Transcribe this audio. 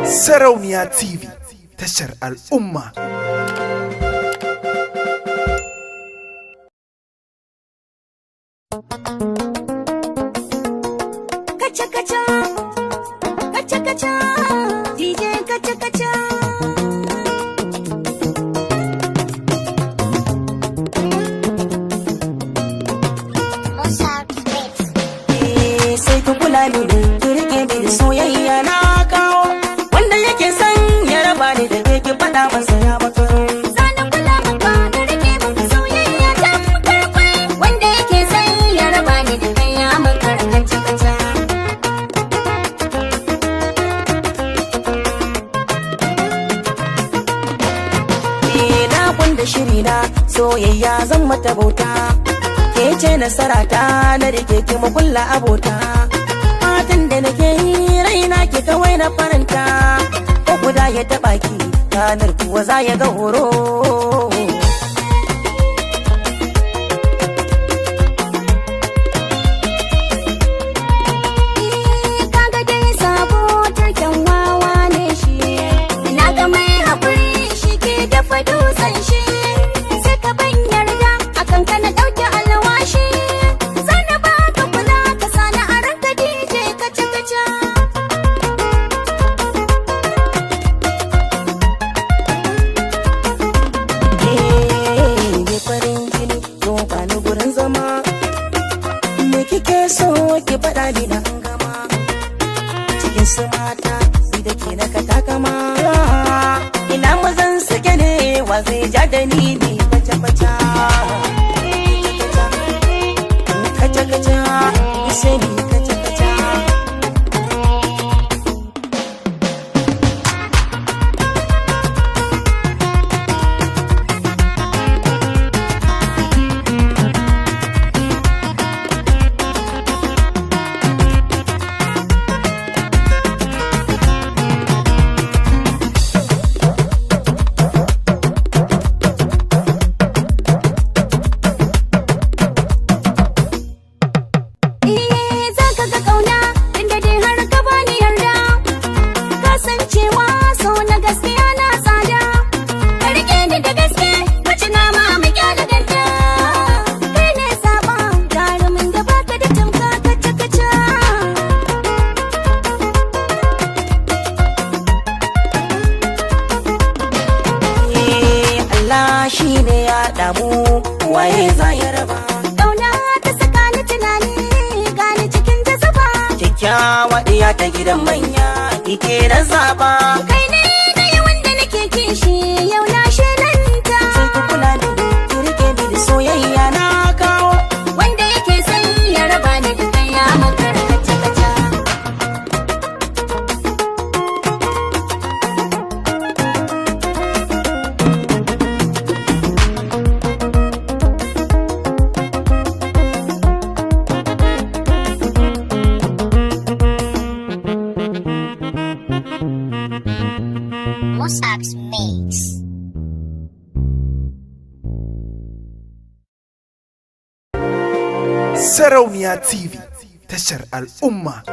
Sarauniya TV, tashar al'umma. Kaca kaca, kaca kaca, DJ kaca kaca. Sai ku kula ni da kirge ni da soyayya na kawo, wanda yake son ya raba ni da ke faɗa masa ya baka. Zana kula maka da rike maka soyayya ta karkwai, wanda yake son ya raba ni da kai ya maka kaca kaca. Na kwanda shiri na soyayya zan mata bauta, ke ce nasara ta na rike ki mu kulla abota. Matan da nake yi raina ke kawai na faranta, ko guda ya taɓa ki ranar kuwa za ya ga horo. Kaga dai sabo turken wawa ne shi, ina ga mai haƙuri shi ke dafa dutsen shi. Sai ka ban yarda akan ka na ɗauki alwashi, zana ba ka kula ka sani a ranka DJ kaca kaca. Me farin jini to ba ni gurin zama, me kike so ki faɗa ni na an gama. Cikin su mata ni da ke na katakama, ina mazan suke ne wa zai ja da ni ne kaca kaca. Kaca kaca, sai ni kaca kaca. Za ka ga ƙauna inda dai har ka bani yarda, kasancewa so na gaskiya na tsada. Ka riƙe ni da gaske mace na ma mai kyala danta, kai ne zaɓa jarumin da baka da tamka kaca kaca. Allah shi ne ya damu, waye za ya raba. Ƙauna ta saka ni tunani, gani cikin jazaba. Kyakkyawa ɗiya ta gidan manya, ike na zaba. Kai ne na yi wanda nake kishi, yau na shelanta. Sai ku kula da ni, ki rike ni da soyayya na kawo, wanda yake son ya raba ni da kai ya maka kaca kaca. Mossack's Mix. Sarauniya TV, tashar al'umma.